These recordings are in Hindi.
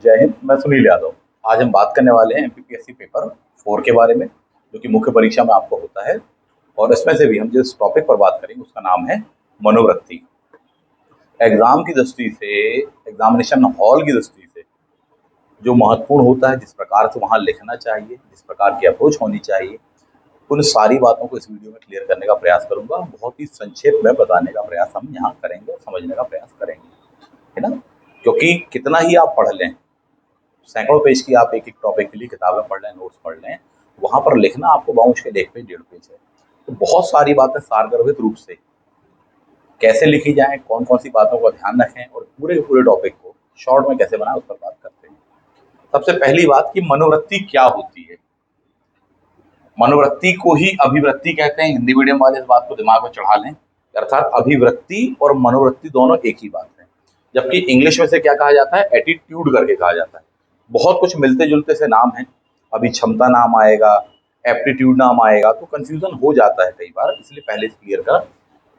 जय हिंद। मैं सुनील यादव। आज हम बात करने वाले हैं एमपीपीएससी पेपर 4 के बारे में, जो कि मुख्य परीक्षा में आपको होता है। और इसमें से भी हम जिस टॉपिक पर बात करेंगे उसका नाम है मनोवृत्ति। एग्जाम की दृष्टि से, एग्जामिनेशन हॉल की दृष्टि से जो महत्वपूर्ण होता है, जिस प्रकार से वहाँ लिखना चाहिए, जिस प्रकार की अप्रोच होनी चाहिए, उन सारी बातों को इस वीडियो में क्लियर करने का प्रयास करूंगा। बहुत ही संक्षेप में बताने का प्रयास हम यहाँ करेंगे, समझने का प्रयास करेंगे, है ना। क्योंकि कितना ही आप पढ़ लें, सैकड़ों पेज की आप एक एक टॉपिक के लिए किताबें पढ़ लें, नोट्स पढ़ लें, वहां पर लिखना आपको मुश्किल 1 पेज 1.5 पेज है। तो बहुत सारी बातें सारगर्भित रूप से कैसे लिखी जाए, कौन कौन सी बातों का ध्यान रखें और पूरे के पूरे टॉपिक को शॉर्ट में कैसे बनाएं, उस पर बात करते हैं। सबसे पहली बात कि मनोवृत्ति क्या होती है। मनोवृत्ति को ही अभिवृत्ति कहते हैं। हिंदी मीडियम वाले इस बात को दिमाग में चढ़ा लें। अर्थात अभिवृत्ति और मनोवृत्ति दोनों एक ही बात है। जबकि इंग्लिश में से क्या कहा जाता है, एटीट्यूड करके कहा जाता है। बहुत कुछ मिलते जुलते से नाम है, अभी क्षमता नाम आएगा, एप्टीट्यूड नाम आएगा, तो कंफ्यूजन हो जाता है कई बार। इसलिए पहले से क्लियर कर,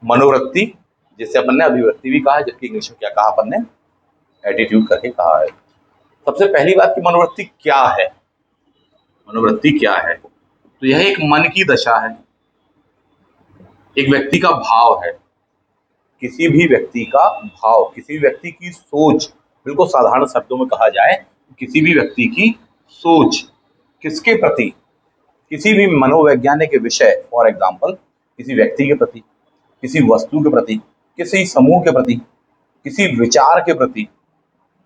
मनोवृत्ति जिसे अपन ने अभिवृत्ति भी कहा है, जबकि इंग्लिश में क्या कहा अपन ने, एटीट्यूड करके कहा है। सबसे पहली बात कि मनोवृत्ति क्या है। मनोवृत्ति क्या है, तो यह एक मन की दशा है, एक व्यक्ति का भाव है। किसी भी व्यक्ति का भाव, किसी भी व्यक्ति की सोच, बिल्कुल साधारण शब्दों में कहा जाए, किसी भी व्यक्ति की सोच किसके प्रति, किसी भी मनोवैज्ञानिक विषय, फॉर एग्जाम्पल किसी व्यक्ति के प्रति, किसी वस्तु के प्रति, किसी समूह के प्रति, किसी विचार के प्रति,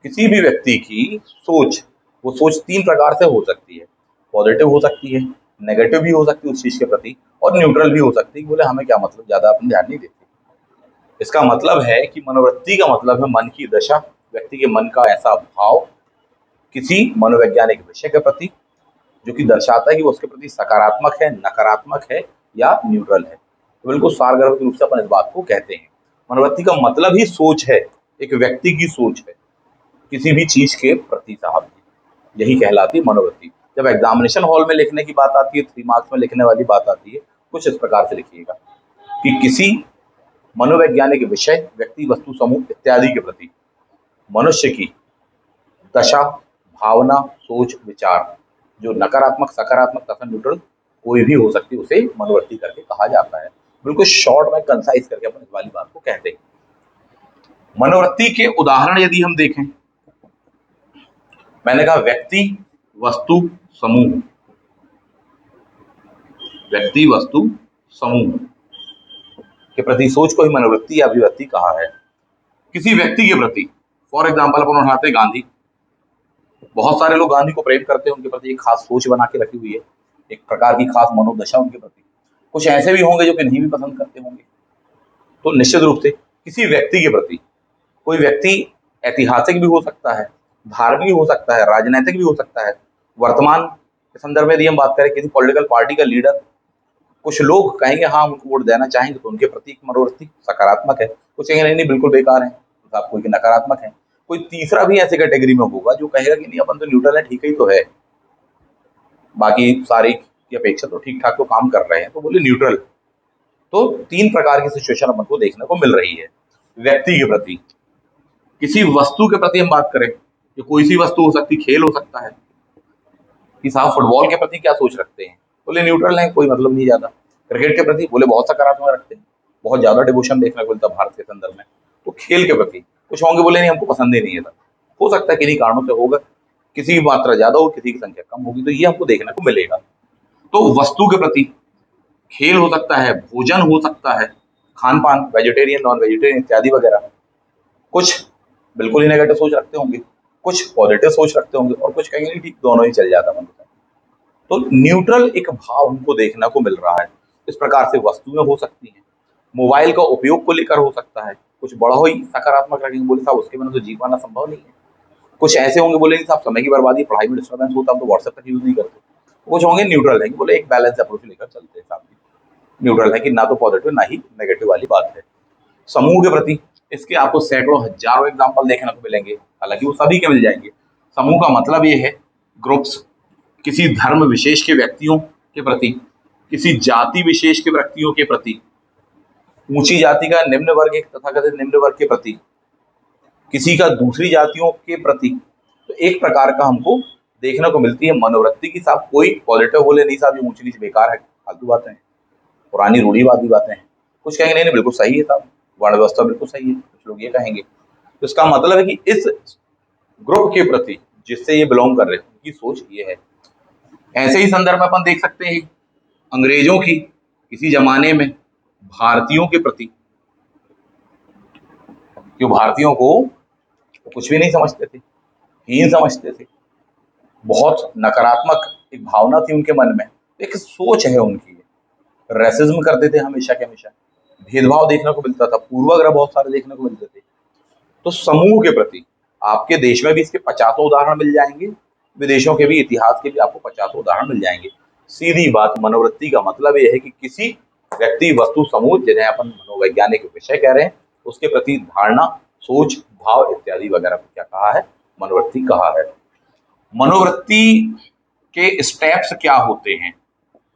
किसी भी व्यक्ति की सोच, वो सोच 3 प्रकार से हो सकती है। पॉजिटिव हो सकती है, नेगेटिव भी हो सकती है उस चीज के प्रति, और न्यूट्रल भी हो सकती है। बोले हमें क्या मतलब, ज्यादा अपन ध्यान नहीं देते। इसका मतलब है कि मनोवृत्ति का मतलब है मन की दशा, व्यक्ति के मन का ऐसा भाव किसी मनोवैज्ञानिक विषय के प्रति, जो कि दर्शाता है कि वो उसके प्रति सकारात्मक है, नकारात्मक है या न्यूट्रल है। तो बिल्कुल सारगर्भित रूप से अपन इस बात को कहते हैं। मनोवृत्ति का मतलब ही सोच है, एक व्यक्ति की सोच है किसी भी चीज के प्रति साहब, यही कहलाती है मनोवृत्ति। जब एग्जामिनेशन हॉल में लिखने की बात आती है, 3 मार्क्स में लिखने वाली बात आती है, कुछ इस प्रकार से लिखिएगा कि किसी मनोवैज्ञानिक विषय, व्यक्ति, वस्तु, समूह इत्यादि के प्रति मनुष्य की दशा, भावना, सोच, विचार, जो नकारात्मक, सकारात्मक तथा न्यूट्रल कोई भी हो सकती है, उसे मनोवृत्ति करके कहा जाता है। बिल्कुल शॉर्ट में कंसाइज करके अपन इस वाली बात को कहते हैं। मनोवृत्ति के उदाहरण यदि हम देखें, मैंने कहा व्यक्ति, वस्तु, समूह, व्यक्ति, वस्तु, समूह के प्रति सोच को ही मनोवृत्ति या अभिव्यक्ति कहा है। किसी व्यक्ति के प्रति, फॉर एग्जाम्पल अपन उठाते हैं गांधी। बहुत सारे लोग गांधी को प्रेम करते हैं, उनके प्रति एक खास सोच बना के रखी हुई है, एक प्रकार की खास मनोदशा उनके प्रति। कुछ ऐसे भी होंगे जो कि नहीं भी पसंद करते होंगे। तो निश्चित रूप से किसी व्यक्ति के प्रति, कोई व्यक्ति ऐतिहासिक भी हो सकता है, धार्मिक भी हो सकता है, राजनीतिक भी हो सकता है। वर्तमान के संदर्भ में यदि हम बात करें, किसी पॉलिटिकल पार्टी का लीडर, कुछ लोग कहेंगे हाँ उनको वोट देना चाहेंगे, तो उनके प्रति मनोवृत्ति सकारात्मक है। कुछ कहेंगे नहीं नहीं बिल्कुल बेकार है, तो आपको नकारात्मक है। कोई तीसरा भी ऐसे कैटेगरी में होगा जो कहेगा कि नहीं अपन तो न्यूट्रल है, ठीक ही तो है, बाकी सारी की अपेक्षा तो ठीक ठाक तो काम कर रहे हैं, तो बोले न्यूट्रल। तो 3 प्रकार की सिचुएशन अपन को देखने को मिल रही है। व्यक्ति के प्रति, किसी वस्तु के प्रति हम बात करें, जो कोई सी वस्तु हो सकती, खेल हो सकता है कि साहब फुटबॉल के प्रति क्या सोच रखते हैं, बोले न्यूट्रल है, कोई मतलब नहीं ज्यादा। क्रिकेट के प्रति बोले बहुत सकारात्मक रखते हैं, बहुत ज्यादा डिवोशन देखने को मिलता है भारत के संदर्भ में। तो खेल के प्रति कुछ होंगे बोले नहीं हमको पसंद ही नहीं है, हो सकता है किन्हीं कारणों से होगा, किसी की मात्रा ज्यादा हो, किसी की संख्या कम होगी, तो ये हमको देखने को मिलेगा। तो वस्तु के प्रति खेल हो सकता है, भोजन हो सकता है, खान पान, वेजिटेरियन, नॉन वेजिटेरियन इत्यादि वगैरह। कुछ बिल्कुल ही नेगेटिव सोच रखते होंगे, कुछ पॉजिटिव सोच रखते होंगे, और कुछ कहेंगे ठीक दोनों ही चल जाता है। तो न्यूट्रल एक भाव हमको देखने को मिल रहा है। इस प्रकार से वस्तुएं हो सकती हैं, मोबाइल का उपयोग को लेकर हो सकता है। कुछ बड़ा ही सकारात्मक रखेंगे, बोले साहब उसके बिना तो जी पाना संभव नहीं है। कुछ ऐसे होंगे बोले साहब समय की बर्बादी, पढ़ाई में डिस्टर्बेंस होता है, हम तो व्हाट्सएप तक यूज नहीं करते। कुछ होंगे न्यूट्रल है, बोले एक बैलेंस अप्रोच लेकर चलते हैं साहब, न्यूट्रल है कि ना तो पॉजिटिव ना ही नेगेटिव वाली बात है। समूह के प्रति, इसके आपको सैकड़ों हजारों एग्जाम्पल देखने को मिलेंगे, हालांकि वो सभी के मिल जाएंगे। समूह का मतलब ये है ग्रुप्स, किसी धर्म विशेष के व्यक्तियों के प्रति, किसी जाति विशेष के व्यक्तियों के प्रति, ऊंची जाति का निम्न वर्ग, एक तथाकथित निम्न वर्ग के प्रति, किसी का दूसरी जातियों के प्रति, तो एक प्रकार का हमको देखने को मिलती है मनोवृत्ति की। साहब कोई पॉजिटिव बोले नहीं साहब ये ऊंच नीच बेकार है, फालतू बातें हैं, पुरानी रूढ़िवादी बातें हैं। कुछ कहेंगे नहीं नहीं बिल्कुल सही है साहब, वर्ण व्यवस्था बिल्कुल सही है, कुछ लोग ये कहेंगे। तो इसका मतलब है कि इस ग्रुप के प्रति जिससे ये बिलोंग कर रहे हैं उनकी सोच ये है। ऐसे ही संदर्भ अपन देख सकते हैं अंग्रेजों की किसी जमाने में भारतीयों के प्रति, जो भारतीयों को कुछ भी नहीं समझते थे, हीन समझते थे, बहुत नकारात्मक एक भावना थी उनके मन में, एक सोच है उनकी, रेसिज्म करते थे हमेशा के हमेशा, भेदभाव देखने को मिलता था, पूर्वाग्रह बहुत सारे देखने को मिलते थे। तो समूह के प्रति आपके देश में भी इसके 50 उदाहरण मिल जाएंगे, विदेशों के भी इतिहास के भी आपको 50 उदाहरण मिल जाएंगे। सीधी बात, मनोवृत्ति का मतलब यह है कि किसी व्यक्ति वस्तु समूह जिन्हें अपन मनोवैज्ञानिक विषय कह रहे हैं उसके प्रति धारणा, सोच, भाव इत्यादि वगैरह को क्या कहा है, मनोवृत्ति कहा है। मनोवृत्ति के स्टेप्स क्या होते हैं,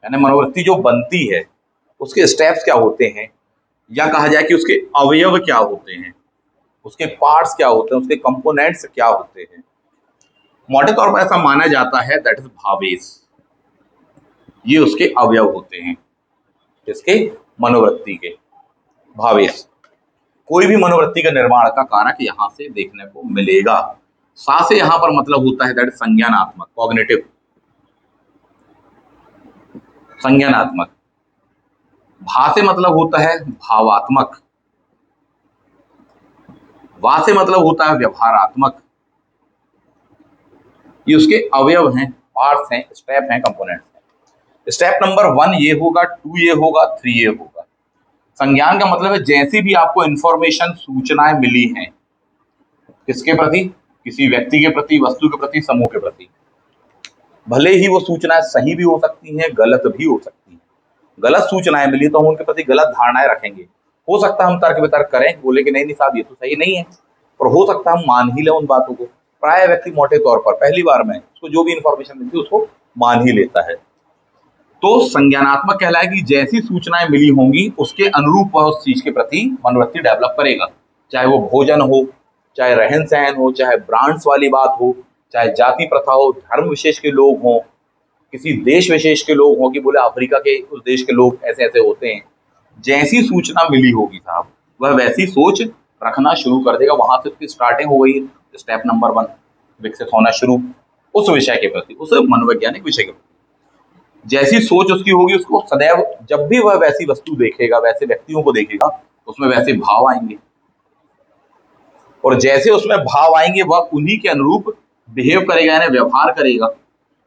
यानी मनोवृत्ति जो बनती है उसके स्टेप्स क्या होते हैं, या कहा जाए कि उसके अवयव क्या होते हैं, उसके पार्ट्स क्या होते हैं, उसके कंपोनेंट्स क्या होते हैं। मोटे तौर पर ऐसा माना जाता है दैट इज भावेश, ये उसके अवयव होते हैं, इसके मनोवृत्ति के भावेश। कोई भी मनोवृत्ति के निर्माण का कारक यहाँ से देखने को मिलेगा। सा से यहाँ पर मतलब होता है दैट संज्ञानात्मक, कॉग्निटिव, संज्ञानात्मक। भा से मतलब होता है भावात्मक, वा से मतलब होता है व्यवहारात्मक। ये उसके अवयव हैं, पार्ट्स हैं, स्टेप हैं, कंपोनेंट्स हैं। स्टेप नंबर 1 ये होगा, 2 ये होगा, 3 ये होगा। संज्ञान का मतलब है जैसी भी आपको इंफॉर्मेशन, सूचनाएं मिली हैं, किसके प्रति, किसी व्यक्ति के प्रति, वस्तु के प्रति, समूह के प्रति, भले ही वो सूचनाएं सही भी हो सकती हैं, गलत भी हो सकती हैं। गलत सूचनाएं मिली तो हम उनके प्रति गलत धारणाएं रखेंगे। हो सकता है हम तर्क वितर्क करें, बोले कि नहीं नहीं साहब ये तो सही नहीं है, और हो सकता है हम मान ही लें उन बातों को। प्राय व्यक्ति मोटे तौर पर पहली बार में उसको जो भी इंफॉर्मेशन मिलती है उसको मान ही लेता है। तो संज्ञानात्मक कहलाए कि जैसी सूचनाएं मिली होंगी उसके अनुरूप वह उस चीज के प्रति मनोवृत्ति डेवलप करेगा, चाहे वो भोजन हो, चाहे रहन सहन हो, चाहे ब्रांड्स वाली बात हो, चाहे जाति प्रथा हो, धर्म विशेष के लोग हों, किसी देश विशेष के लोग हों कि बोले अफ्रीका के उस देश के लोग ऐसे ऐसे होते हैं। जैसी सूचना मिली होगी साहब वह वैसी सोच रखना शुरू कर देगा। वहां से उसकी स्टार्टिंग हो गई, स्टेप नंबर 1 विकसित होना शुरू उस विषय के प्रति, उस मनोवैज्ञानिक विषय के प्रति। जैसी सोच उसकी होगी उसको सदैव जब भी वह वैसी वस्तु देखेगा, वैसे व्यक्तियों को देखेगा, उसमें वैसे भाव आएंगे, और जैसे उसमें भाव आएंगे वह उन्हीं के अनुरूप बिहेव करेगा, यानी व्यवहार करेगा।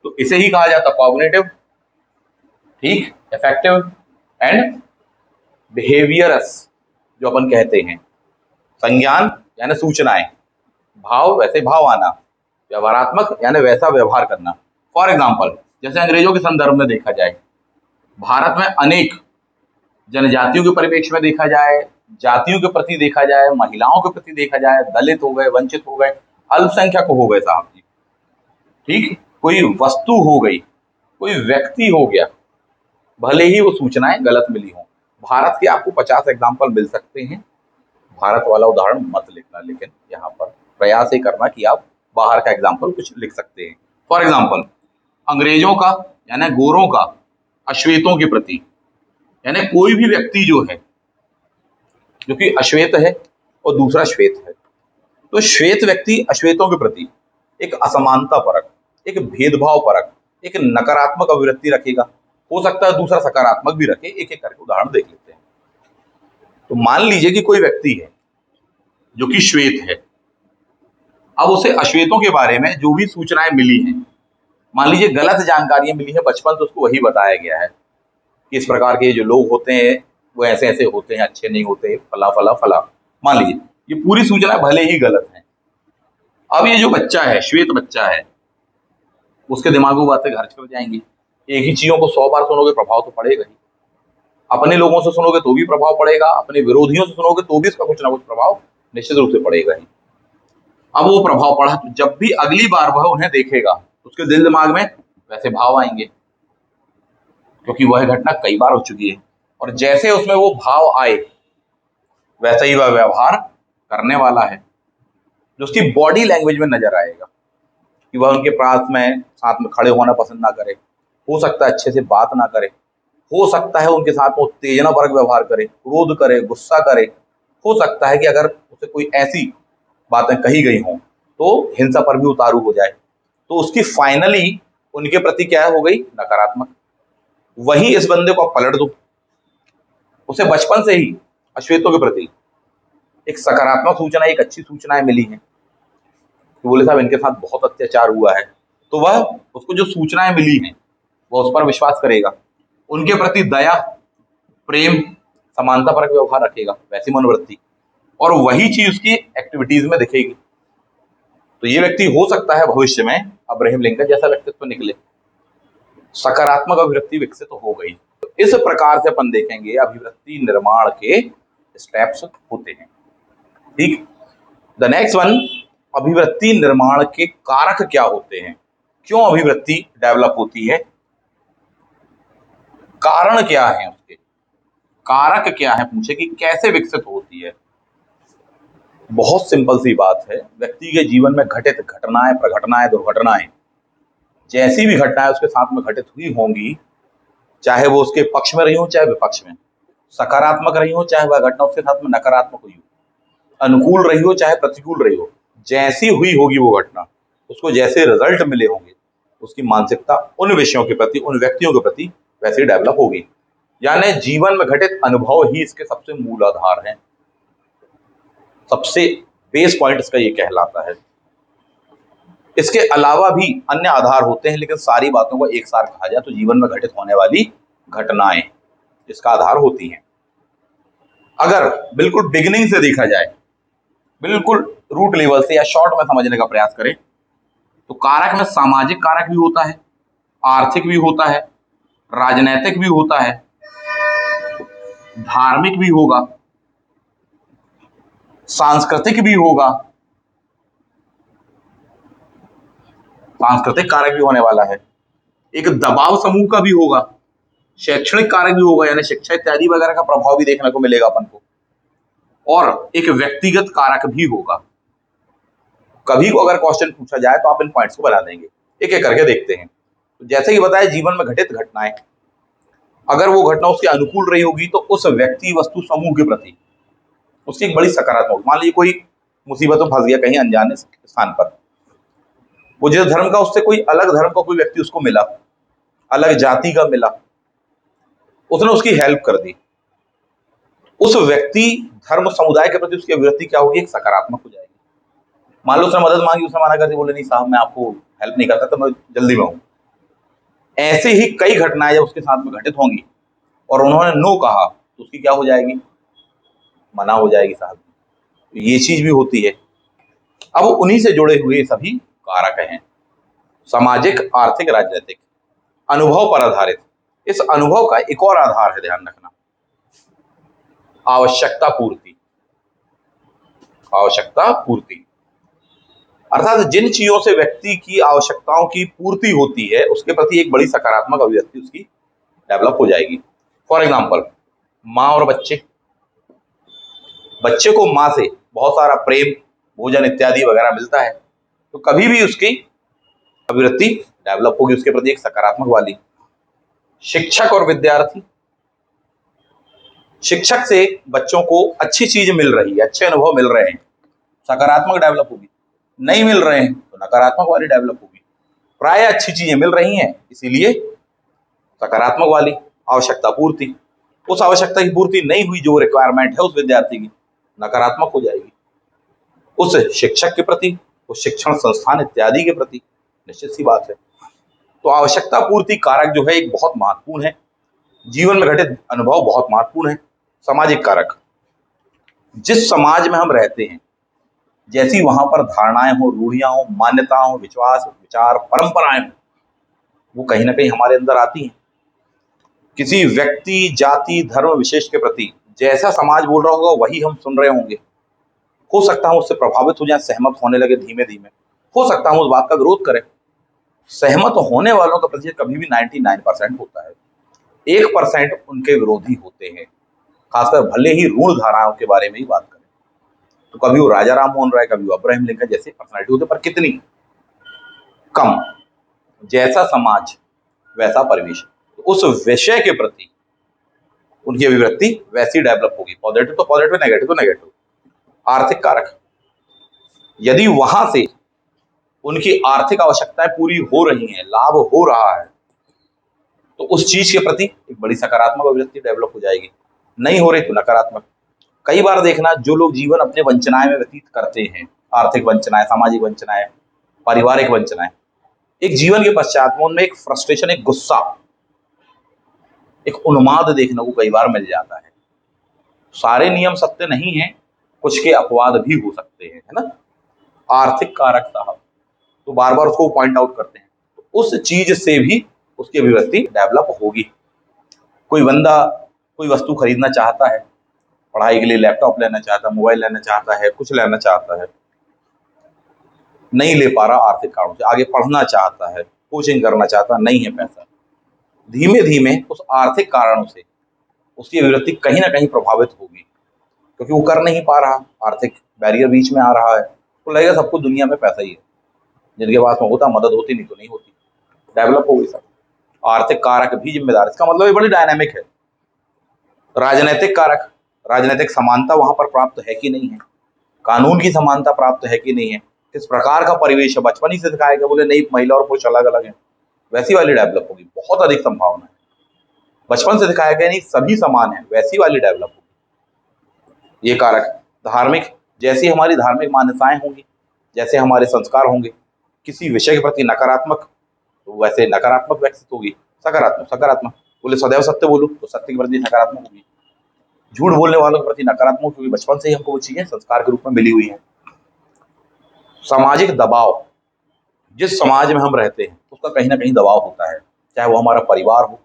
तो इसे ही कहा जाता है कॉग्निटिव, ठीक, इफेक्टिव एंड बिहेवियरस, जो अपन कहते हैं। संज्ञान यानी सूचनाएं, भाव वैसे भाव आना, व्यवहारात्मक यानी वैसा व्यवहार करना। फॉर एग्जाम्पल जैसे अंग्रेजों के संदर्भ में देखा जाए, भारत में अनेक जनजातियों के परिप्रेक्ष्य में देखा जाए, जातियों के प्रति देखा जाए, महिलाओं के प्रति देखा जाए, दलित हो गए, वंचित हो गए, अल्पसंख्यक हो गए साहब जी, ठीक, कोई वस्तु हो गई, कोई व्यक्ति हो गया, भले ही वो सूचनाएं गलत मिली हों। भारत के आपको 50 एग्जाम्पल मिल सकते हैं, भारत वाला उदाहरण मत लिखना, लेकिन यहाँ पर प्रयास ही करना कि आप बाहर का एग्जाम्पल कुछ लिख सकते हैं। फॉर एग्जाम्पल अंग्रेजों का यानी गोरों का अश्वेतों के प्रति, यानी कोई भी व्यक्ति जो है जो कि अश्वेत है और दूसरा श्वेत है, तो श्वेत व्यक्ति अश्वेतों के प्रति एक असमानता परक, एक भेदभाव परक, एक नकारात्मक अभिवृत्ति रखेगा। हो सकता है दूसरा सकारात्मक भी रखे, एक एक करके उदाहरण देख लेते हैं। तो मान लीजिए कि कोई व्यक्ति है जो कि श्वेत है, अब उसे अश्वेतों के बारे में जो भी सूचनाएं मिली हैं, मान लीजिए गलत जानकारियां मिली हैं बचपन से, उसको वही बताया गया है कि इस प्रकार के जो लोग होते हैं वो ऐसे ऐसे होते हैं, अच्छे नहीं होते, फला फला फला, मान लीजिए ये पूरी सूचना भले ही गलत है। अब ये जो बच्चा है, श्वेत बच्चा है, उसके दिमाग में बातें घर चढ़ जाएंगी। एक ही चीजों को 100 बार सुनोगे प्रभाव तो पड़ेगा ही, अपने लोगों से सुनोगे तो भी प्रभाव पड़ेगा, अपने विरोधियों से सुनोगे तो भी इसका कुछ ना कुछ प्रभाव निश्चित रूप से पड़ेगा ही। अब वो प्रभाव पड़ा तो जब भी अगली बार वह उन्हें देखेगा उसके दिल दिमाग में वैसे भाव आएंगे, क्योंकि वह घटना कई बार हो चुकी है, और जैसे उसमें वो भाव आए वैसा ही वह व्यवहार करने वाला है, जो उसकी बॉडी लैंग्वेज में नजर आएगा। कि वह उनके पास में साथ में खड़े होना पसंद ना करे, हो सकता है अच्छे से बात ना करे, हो सकता है उनके साथ में उत्तेजनापरक व्यवहार करे, क्रोध करे, गुस्सा करे, हो सकता है कि अगर उसे कोई ऐसी बातें कही गई हों तो हिंसा पर भी उतारू हो जाए, तो उसकी फाइनली उनके प्रति क्या हो गई, नकारात्मक। वहीं इस बंदे को आप पलट दो, उसे बचपन से ही अश्वेतों के प्रति एक सकारात्मक सूचना, एक अच्छी सूचनाएं मिली हैं कि बोले साहब इनके साथ बहुत अत्याचार हुआ है, तो वह उसको जो सूचनाएं मिली हैं वह उस पर विश्वास करेगा, उनके प्रति दया, प्रेम, समानता परक व्यवहार रखेगा, वैसी मनोवृत्ति, और वही चीज उसकी एक्टिविटीज में दिखेगी। तो ये व्यक्ति हो सकता है भविष्य में अब्राहम लिंकन जैसा व्यक्तित्व निकले, सकारात्मक अभिवृत्ति विकसित हो गई। तो इस प्रकार से अपन देखेंगे अभिवृत्ति निर्माण के स्टेप्स होते हैं। ठीक, द नेक्स्ट वन, अभिवृत्ति निर्माण के कारक क्या होते हैं, क्यों अभिवृत्ति डेवलप होती है, कारण क्या है उसके, कारक क्या है, पूछे कि कैसे विकसित होती है। बहुत सिंपल सी बात है, व्यक्ति के जीवन में घटित घटनाएं, प्रघटनाएं, दुर्घटनाएं, जैसी भी घटनाएं उसके साथ में घटित हुई होंगी, चाहे वो उसके पक्ष में रही हो चाहे विपक्ष में, सकारात्मक रही हो चाहे वह घटना उसके साथ में नकारात्मक हुई हो, अनुकूल रही हो चाहे प्रतिकूल रही हो, जैसी हुई होगी वो घटना, उसको जैसे रिजल्ट मिले होंगे, उसकी मानसिकता उन विषयों के प्रति, उन व्यक्तियों के प्रति वैसे डेवलप होगी। यानी जीवन में घटित अनुभव ही इसके सबसे मूल आधार हैं, सबसे बेस पॉइंट इसका ये कहलाता है। इसके अलावा भी अन्य आधार होते हैं, लेकिन सारी बातों को एक साथ कहा जाए तो जीवन में घटित होने वाली घटनाएं इसका आधार होती हैं। अगर बिल्कुल बिगिनिंग से देखा जाए, बिल्कुल रूट लेवल से या शॉर्ट में समझने का प्रयास करें, तो कारक में सामाजिक कारक भी होता है, आर्थिक भी होता है, राजनैतिक भी होता है, धार्मिक भी होगा, सांस्कृतिक भी होगा, सांस्कृतिक कारक भी होने वाला है, एक दबाव समूह का भी होगा, शैक्षणिक कारक भी होगा, यानी शिक्षा इत्यादि वगैरह का प्रभाव भी देखने को मिलेगा अपन को, और एक व्यक्तिगत कारक भी होगा। कभी को अगर क्वेश्चन पूछा जाए तो आप इन पॉइंट्स को बना देंगे, एक एक करके देखते हैं। तो जैसे कि बताया, जीवन में घटित घटनाएं, अगर वो घटना उसके अनुकूल रही होगी तो उस व्यक्ति वस्तु समूह के प्रति उसकी एक बड़ी सकारात्मक, मान लीजिए कोई मुसीबत में फंस गया कहीं अनजाने स्थान पर, वो जिस धर्म का, उससे कोई अलग धर्म का कोई व्यक्ति उसको मिला, अलग जाति का मिला, उसने उसकी हेल्प कर दी, उस व्यक्ति धर्म समुदाय के प्रति उसकी अभिवृत्ति क्या होगी, एक सकारात्मक हो जाएगी। मान लो उसने मदद मांगी, उसने मना कर दी, बोले नहीं साहब मैं आपको हेल्प नहीं करता, तो मैं जल्दी में हूं। ऐसे ही कई घटनाएं जब उसके साथ में घटित होंगी और उन्होंने नो कहा तो उसकी क्या हो जाएगी, मना हो जाएगी साहब। तो ये चीज भी होती है। अब उन्हीं से जुड़े हुए सभी कारक हैं, सामाजिक, आर्थिक, राजनीतिक, अनुभव पर आधारित। इस अनुभव का एक और आधार है, ध्यान रखना, आवश्यकता पूर्ति। आवश्यकता पूर्ति अर्थात जिन चीजों से व्यक्ति की आवश्यकताओं की पूर्ति होती है उसके प्रति एक बड़ी सकारात्मक अभिव्यक्ति उसकी डेवलप हो जाएगी। फॉर एग्जाम्पल, माँ और बच्चे, बच्चे को माँ से बहुत सारा प्रेम, भोजन इत्यादि वगैरह मिलता है, तो कभी भी उसकी अभिवृत्ति डेवलप होगी उसके प्रति एक सकारात्मक वाली। शिक्षक और विद्यार्थी, शिक्षक से बच्चों को अच्छी चीज मिल रही है, अच्छे अनुभव मिल रहे हैं, सकारात्मक डेवलप होगी, नहीं मिल रहे हैं तो नकारात्मक वाली डेवलप होगी। प्राय अच्छी चीजें मिल रही हैं इसीलिए सकारात्मक वाली। आवश्यकता पूर्ति, उस आवश्यकता की पूर्ति नहीं हुई जो रिक्वायरमेंट है उस विद्यार्थी की, नकारात्मक हो जाएगी। उस शिक्षक के प्रति, उस शिक्षण संस्थान इत्यादि के प्रति, निश्चित सी बात है। तो आवश्यकता पूर्ति कारक जो है एक बहुत महत्वपूर्ण है, जीवन में घटित अनुभव बहुत महत्वपूर्ण है। सामाजिक कारक, जिस समाज में हम रहते हैं, जैसी वहां पर धारणाएं हो, रूढ़ियां हो, मान्यताएं हो, विश्वास, विचार, परंपराएं हो, वो कहीं ना कहीं हमारे अंदर आती हैं। किसी व्यक्ति, जाति, धर्म विशेष के प्रति जैसा समाज बोल रहा होगा वही हम सुन रहे होंगे। हो सकता है उससे प्रभावित हो जाए, सहमत होने लगे धीमे धीमे, हो सकता है उस बात का विरोध करें। सहमत होने वालों का प्रतिशत कभी भी 99% होता है, 1% उनके विरोधी होते हैं, खासकर भले ही ऋण धाराओं के बारे में ही बात करें तो कभी वो राजा राम मोहन राय, कभी वो अब्राहम लिंकन जैसे पर्सनैलिटी होते, पर कितनी, कम, जैसा समाज वैसा परिवेश। तो उस विषय के प्रति उनकी अभिवृत्ति वैसी डेवलप होगी। पॉजिटिव तो पॉजिटिव, नेगेटिव तो नेगेटिव। आर्थिक कारक, यदि वहां से उनकी आर्थिक आवश्यकताएं पूरी हो रही हैं, लाभ हो रहा है, तो उस चीज के प्रति एक बड़ी सकारात्मक अभिवृत्ति डेवलप हो जाएगी। नहीं हो रही तो नकारात्मक। कई बार देखना, जो लोग जीवन अपने वंचनाएं में व्यतीत करते हैं, आर्थिक वंचनाएं, सामाजिक वंचनाएं, पारिवारिक वंचनाएं, एक जीवन के पश्चात में उनमें एक फ्रस्ट्रेशन, एक गुस्सा, एक उन्माद देखने को कई बार मिल जाता है। सारे नियम सत्य नहीं है, कुछ के अपवाद भी हो सकते हैं, है ना। आर्थिक कारक साहब तो बार बार उसको पॉइंट आउट करते हैं, तो उस चीज से भी उसकी अभिव्यक्ति डेवलप होगी। कोई बंदा कोई वस्तु खरीदना चाहता है, पढ़ाई के लिए लैपटॉप लेना चाहता है, मोबाइल लेना चाहता है, कुछ लेना चाहता है, नहीं ले पा रहा आर्थिक कारणों से, आगे पढ़ना चाहता है, कोचिंग करना चाहता है, नहीं है पैसा, धीमे धीमे उस आर्थिक कारणों से उसकी अभिवृत्ति कहीं ना कहीं प्रभावित होगी, क्योंकि वो कर नहीं पा रहा, आर्थिक बैरियर बीच में आ रहा है। तो लगेगा सबको दुनिया में पैसा ही है, जिनके पास में होता मदद होती, नहीं तो नहीं होती, डेवलप होगी सब। आर्थिक कारक भी जिम्मेदार, इसका मतलब ये बड़ी डायनामिक है। राजनीतिक कारक, राजनीतिक समानता वहां पर प्राप्त है कि नहीं है, कानून की समानता प्राप्त है कि नहीं है, किस प्रकार का परिवेश है, बचपन ही से सिखाएगा बोले नहीं महिला और पुरुष अलग अलग है, वैसी वाली डेवलप होगी, बहुत अधिक संभावना है। बचपन से दिखाया गया नहीं सभी समान है, वैसी वाली डेवलप होगी। ये कारक। धार्मिक, जैसी हमारी धार्मिक मान्यताएं होंगी, जैसे हमारे संस्कार होंगे, किसी विषय के प्रति नकारात्मक, तो वैसे नकारात्मक विकसित होगी। सकारात्मक, सकारात्मक बोले सदैव सत्य बोलो तो सत्य के प्रति नकारात्मक होगी। झूठ बोलने वालों के प्रति नकारात्मक, क्योंकि बचपन से ही हमको वो चीजें संस्कार के रूप में मिली हुई हैं। सामाजिक दबाव, जिस समाज में हम रहते हैं उसका कहीं ना कहीं दबाव होता है, चाहे वो हमारा परिवार हो,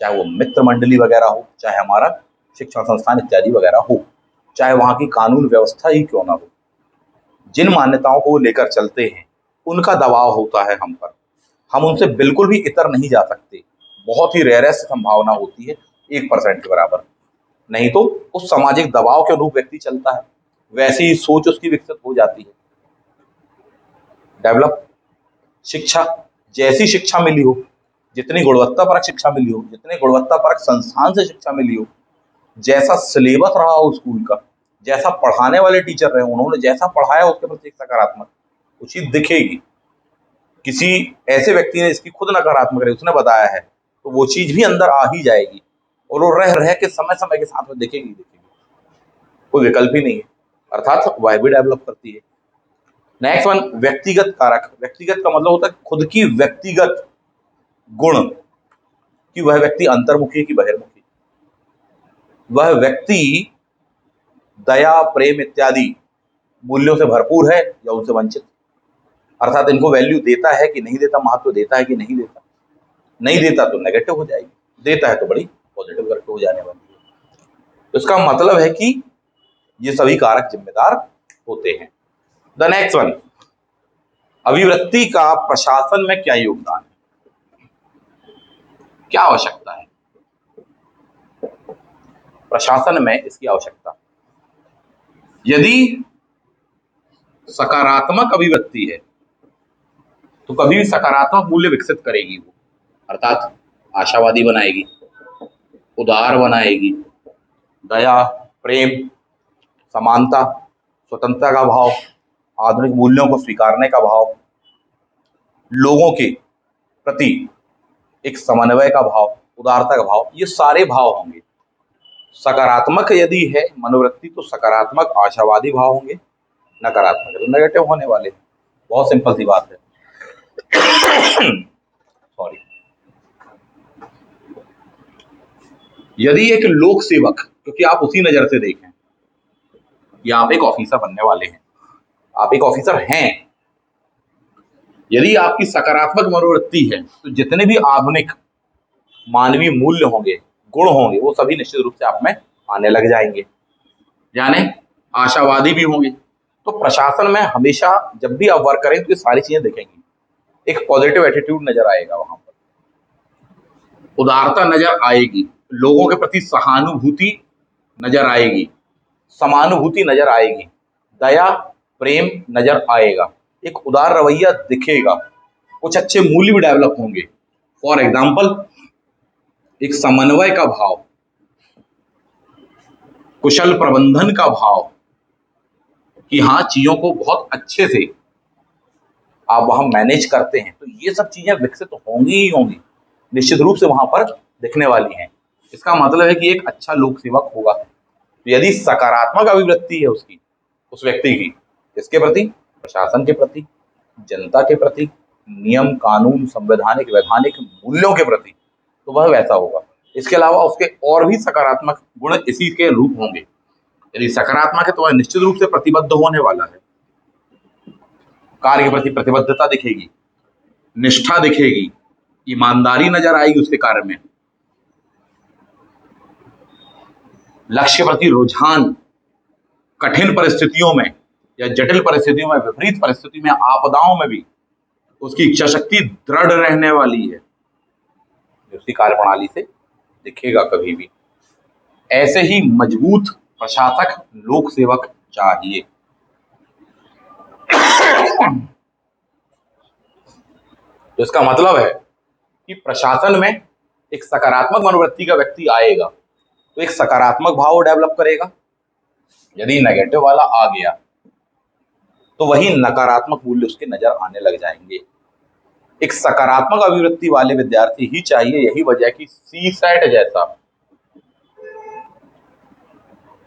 चाहे वो मित्र मंडली वगैरह हो, चाहे हमारा शिक्षण संस्थान इत्यादि वगैरह हो, चाहे वहाँ की कानून व्यवस्था ही क्यों ना हो, जिन मान्यताओं को वो लेकर चलते हैं उनका दबाव होता है हम पर। हम उनसे बिल्कुल भी इतर नहीं जा सकते, बहुत ही रेयरेस्ट संभावना होती है, 1% के बराबर। नहीं तो उस सामाजिक दबाव के अनुरूप व्यक्ति चलता है, वैसी ही सोच उसकी विकसित हो जाती है। डेवलप। शिक्षा, जैसी शिक्षा मिली हो, जितनी गुणवत्तापरक शिक्षा मिली हो, जितने गुणवत्तापरक संस्थान से शिक्षा मिली हो, जैसा सिलेबस रहा हो स्कूल का, जैसा पढ़ाने वाले टीचर रहे, उन्होंने जैसा पढ़ाया उसके प्रति एक सकारात्मक वो चीज दिखेगी। किसी ऐसे व्यक्ति ने इसकी खुद नकारात्मक रही, उसने बताया है, तो वो चीज भी अंदर आ ही जाएगी और वो रह रह के समय समय के साथ में दिखेगी दिखेगी, कोई विकल्प ही नहीं है। अर्थात वह भी डेवलप करती है। नेक्स्ट वन, व्यक्तिगत कारक। व्यक्तिगत का मतलब होता है खुद की व्यक्तिगत गुण, कि वह व्यक्ति अंतर्मुखी है कि बहिर्मुखी, वह व्यक्ति दया, प्रेम इत्यादि मूल्यों से भरपूर है या उनसे वंचित। अर्थात इनको वैल्यू देता है कि नहीं देता, महत्व देता है कि नहीं देता। नहीं देता तो नेगेटिव हो जाएगी, देता है तो बड़ी पॉजिटिव करके हो जाने वाली है। तो इसका मतलब है कि ये सभी कारक जिम्मेदार होते हैं। द नेक्स्ट वन, अभिवृत्ति का प्रशासन में क्या योगदान है, क्या आवश्यकता है प्रशासन में, इसकी आवश्यकता। यदि सकारात्मक अभिवृत्ति है तो कभी भी सकारात्मक मूल्य विकसित करेगी वो, अर्थात आशावादी बनाएगी, उदार बनाएगी, दया, प्रेम, समानता, स्वतंत्रता का भाव, आधुनिक मूल्यों को स्वीकारने का भाव, लोगों के प्रति एक समन्वय का भाव, उदारता का भाव, ये सारे भाव होंगे। सकारात्मक यदि है मनोवृत्ति तो सकारात्मक आशावादी भाव होंगे, नकारात्मक तो नेगेटिव होने वाले। बहुत सिंपल सी बात है। सॉरी। यदि एक लोक सेवक, क्योंकि आप उसी नजर से देखें, या आप एक ऑफिसर बनने वाले हैं, आप एक ऑफिसर हैं, यदि आपकी सकारात्मक मनोवृत्ति है तो जितने भी आधुनिक मानवीय मूल्य होंगे, गुण होंगे, वो सभी निश्चित रूप से आप में आने लग जाएंगे, यानी आशावादी भी होंगे। तो प्रशासन में हमेशा जब भी आप वर्क करें तो ये सारी चीजें दिखेंगी, एक पॉजिटिव एटीट्यूड नजर आएगा वहां पर, उदारता नजर आएगी, लोगों के प्रति सहानुभूति नजर आएगी, समानुभूति नजर आएगी, दया, प्रेम नजर आएगा, एक उदार रवैया दिखेगा। कुछ अच्छे मूल्य भी डेवलप होंगे। फॉर एग्जाम्पल, एक समन्वय का भाव, कुशल प्रबंधन का भाव, कि हाँ चीजों को बहुत अच्छे से आप वहां मैनेज करते हैं, तो ये सब चीजें विकसित होंगी ही होंगी, निश्चित रूप से वहां पर दिखने वाली हैं। इसका मतलब है कि एक अच्छा लोक सेवक होगा। तो यदि सकारात्मक अभिवृत्ति है उसकी, उस व्यक्ति की, इसके प्रति, प्रशासन के प्रति, जनता के प्रति, नियम कानून संवैधानिक वैधानिक मूल्यों के प्रति, तो वह वैसा होगा। इसके अलावा उसके और भी सकारात्मक गुण इसी के रूप होंगे। यदि सकारात्मक है तो वह निश्चित रूप से प्रतिबद्ध होने वाला है, कार्य के प्रति प्रतिबद्धता दिखेगी, निष्ठा दिखेगी, ईमानदारी नजर आएगी उसके कार्य में, लक्ष्य प्रति रुझान, कठिन परिस्थितियों में या जटिल परिस्थितियों में, विपरीत परिस्थिति में, आपदाओं में भी उसकी इच्छा शक्ति दृढ़ रहने वाली है, उसकी कार्यप्रणाली से दिखेगा कभी भी। ऐसे ही मजबूत प्रशासक लोक सेवक चाहिए। तो इसका मतलब है कि प्रशासन में एक सकारात्मक मनोवृत्ति का व्यक्ति आएगा तो एक सकारात्मक भाव डेवलप करेगा। यदि नेगेटिव वाला आ गया तो वही नकारात्मक मूल्य उसके नजर आने लग जाएंगे। एक सकारात्मक अभिवृत्ति वाले विद्यार्थी ही चाहिए। यही वजह है कि सीसैट जैसा,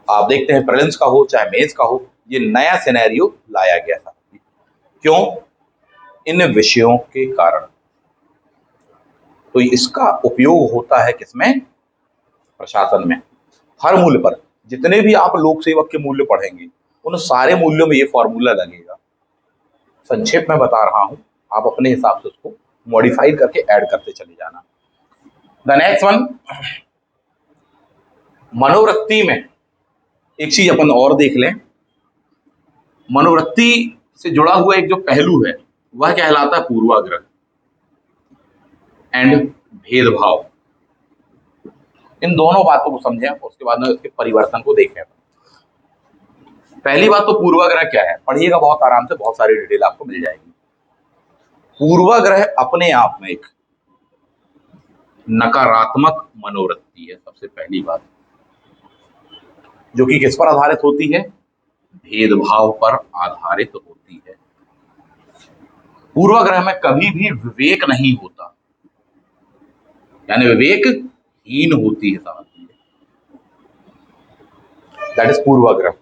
आप देखते हैं प्रीलिम्स का हो चाहे मेंस का हो, ये नया सिनेरियो लाया गया था। क्यों? इन विषयों के कारण। तो इसका उपयोग होता है किसमें? प्रशासन में। हर मूल्य पर जितने भी आप लोक सेवक के मूल्य पढ़ेंगे उन सारे मूल्यों में ये फॉर्मूला लगेगा। संक्षेप में बता रहा हूं, आप अपने हिसाब से उसको मॉडिफाई करके ऐड करते चले जाना। द नेक्स्ट वन, मनोवृत्ति में एक चीज अपन और देख लें। मनोवृत्ति से जुड़ा हुआ एक जो पहलू है वह कहलाता है पूर्वाग्रह एंड भेदभाव। इन दोनों बातों को समझें और उसके बाद में इसके परिवर्तन को देखें। पहली बात तो पूर्वाग्रह क्या है, पढ़िएगा बहुत आराम से, बहुत सारी डिटेल आपको मिल जाएगी। पूर्वाग्रह अपने आप में एक नकारात्मक मनोवृत्ति है। सबसे पहली बात, जो कि किस पर आधारित होती है? भेदभाव पर आधारित होती है। पूर्वाग्रह में कभी भी विवेक नहीं होता, यानी विवेकहीन होती है सामग्री। दैट इज पूर्वाग्रह।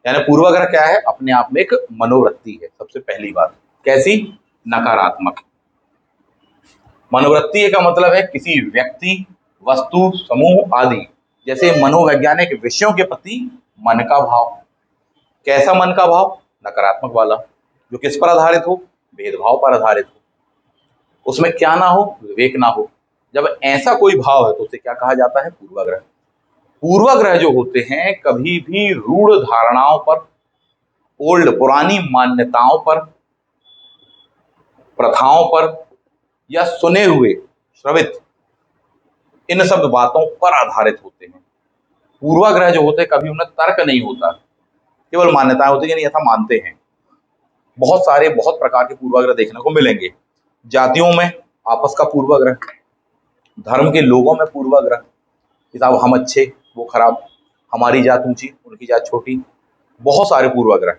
यानी पूर्वाग्रह क्या है? अपने आप में एक मनोवृत्ति है। सबसे पहली बात कैसी? नकारात्मक। मनोवृत्ति का मतलब है किसी व्यक्ति, वस्तु, समूह आदि जैसे मनोवैज्ञानिक विषयों के प्रति मन का भाव। कैसा मन का भाव? नकारात्मक वाला, जो किस पर आधारित हो? भेदभाव पर आधारित हो। उसमें क्या ना हो? विवेक ना हो। जब ऐसा कोई भाव है तो उसे क्या कहा जाता है? पूर्वाग्रह। पूर्वाग्रह जो होते हैं कभी भी रूढ़ धारणाओं पर, ओल्ड पुरानी मान्यताओं पर, प्रथाओं पर या सुने हुए श्रवित इन सब बातों पर आधारित होते हैं। पूर्वाग्रह जो होते हैं कभी उन्हें तर्क नहीं होता, केवल मान्यताएं होती है, यानी ऐसा मानते हैं। बहुत सारे बहुत प्रकार के पूर्वाग्रह देखने को मिलेंगे। जातियों में आपस का पूर्वाग्रह, धर्म के लोगों में पूर्वाग्रह कि साहब हम अच्छे वो खराब, हमारी जात ऊंची उनकी जात छोटी, बहुत सारे पूर्वाग्रह।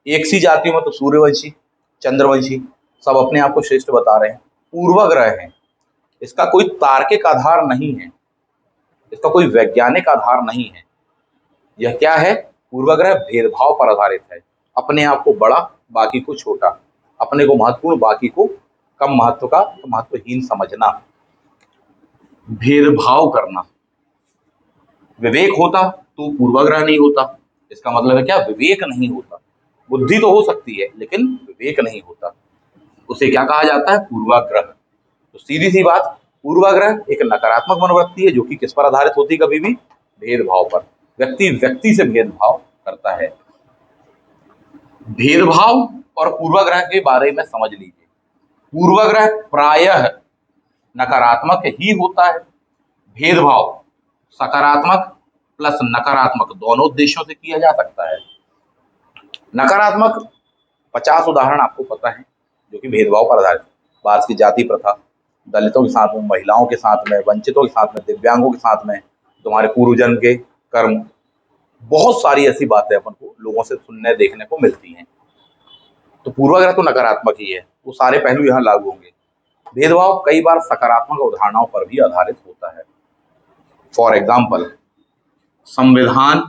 एक सी जातियों में तो सूर्यवंशी, चंद्रवंशी सब अपने आप को श्रेष्ठ बता रहे हैं। पूर्वाग्रह है, इसका कोई तार्किक आधार नहीं है, इसका कोई वैज्ञानिक आधार नहीं है। यह क्या है? पूर्वाग्रह भेदभाव पर आधारित है। अपने आप को बड़ा, बाकी को छोटा, अपने को महत्वपूर्ण, बाकी को कम महत्व का, महत्वहीन समझना, भेदभाव करना। विवेक होता तो पूर्वाग्रह नहीं होता। इसका मतलब है क्या? विवेक नहीं होता। बुद्धि तो हो सकती है लेकिन विवेक नहीं होता, उसे क्या कहा जाता है? पूर्वाग्रह। तो सीधी सी बात, पूर्वाग्रह एक नकारात्मक मनोवृत्ति है जो कि किस पर आधारित होती है? कभी भी भेदभाव पर। व्यक्ति व्यक्ति से भेदभाव करता है। भेदभाव और पूर्वाग्रह के बारे में समझ लीजिए। पूर्वाग्रह प्रायः नकारात्मक ही होता है। भेदभाव सकारात्मक प्लस नकारात्मक दोनों उद्देश्यों से किया जा सकता है। नकारात्मक 50 उदाहरण आपको पता है जो कि भेदभाव पर आधारित। बात की जाति प्रथा, दलितों के साथ में, महिलाओं के साथ में, वंचितों के साथ में, दिव्यांगों के साथ में, तुम्हारे पूर्व जन्म के कर्म, बहुत सारी ऐसी बातें अपन को लोगों से सुनने देखने को मिलती हैं। तो पूर्वाग्रह तो नकारात्मक ही है, वो सारे पहलू यहाँ लागू होंगे। भेदभाव कई बार सकारात्मक अवधारणाओं पर भी आधारित होता है। फॉर एग्जाम्पल, संविधान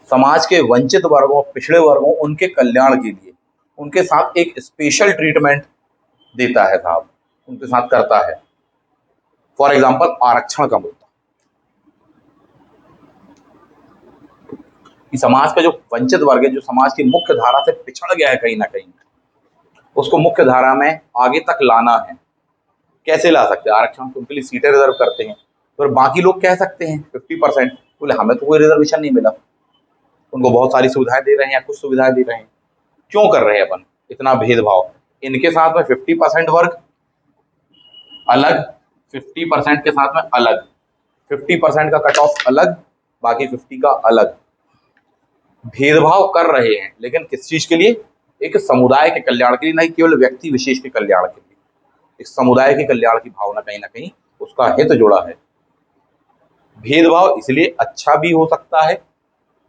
समाज के वंचित वर्गों, पिछड़े वर्गों, उनके कल्याण के लिए उनके साथ एक स्पेशल ट्रीटमेंट देता है साहब, उनके साथ करता है। फॉर एग्जाम्पल, आरक्षण का मुद्दा, कि समाज का जो वंचित वर्ग है, जो समाज की मुख्य धारा से पिछड़ गया है कहीं ना कहीं, उसको मुख्य धारा में आगे तक लाना है। कैसे ला सकते हैं? आरक्षण तो उनके लिए सीटें रिजर्व करते हैं, फिर बाकी लोग कह सकते हैं 50%, बोले हमें तो कोई रिजर्वेशन नहीं मिला, उनको बहुत सारी सुविधाएं दे रहे हैं या कुछ सुविधाएं दे रहे हैं। क्यों कर रहे हैं अपन इतना भेदभाव? इनके साथ में 50% वर्ग अलग, 50% के साथ में अलग, 50% का कट ऑफ अलग, बाकी 50 का अलग। भेदभाव कर रहे हैं, लेकिन किस चीज के लिए? एक समुदाय के कल्याण के लिए, नहीं केवल व्यक्ति विशेष के कल्याण के लिए। एक समुदाय के कल्याण की भावना कहीं ना कहीं उसका हित जुड़ा है। भेदभाव इसलिए अच्छा भी हो सकता है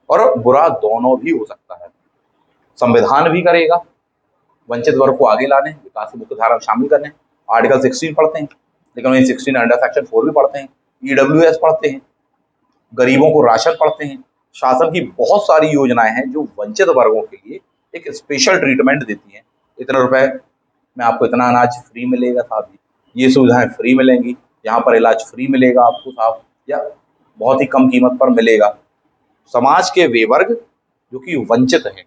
और बुरा दोनों भी हो सकता है। संविधान भी करेगा वंचित वर्ग को आगे लाने, विकास की मुख्य धारा में शामिल करने। आर्टिकल 16 पढ़ते हैं, लेकिन वही 16 अंडर सेक्शन 4 भी पढ़ते हैं, ईडब्ल्यूएस पढ़ते हैं, गरीबों को राशन पढ़ते हैं। शासन की बहुत सारी योजनाएं हैं जो वंचित वर्गों के लिए एक स्पेशल ट्रीटमेंट देती हैं। इतने रुपए में आपको इतना अनाज फ्री मिलेगा साहब जी, ये सुविधाएं फ्री मिलेंगी, यहाँ पर इलाज फ्री मिलेगा आपको साहब, या बहुत ही कम कीमत पर मिलेगा। समाज के वे वर्ग जो कि वंचित हैं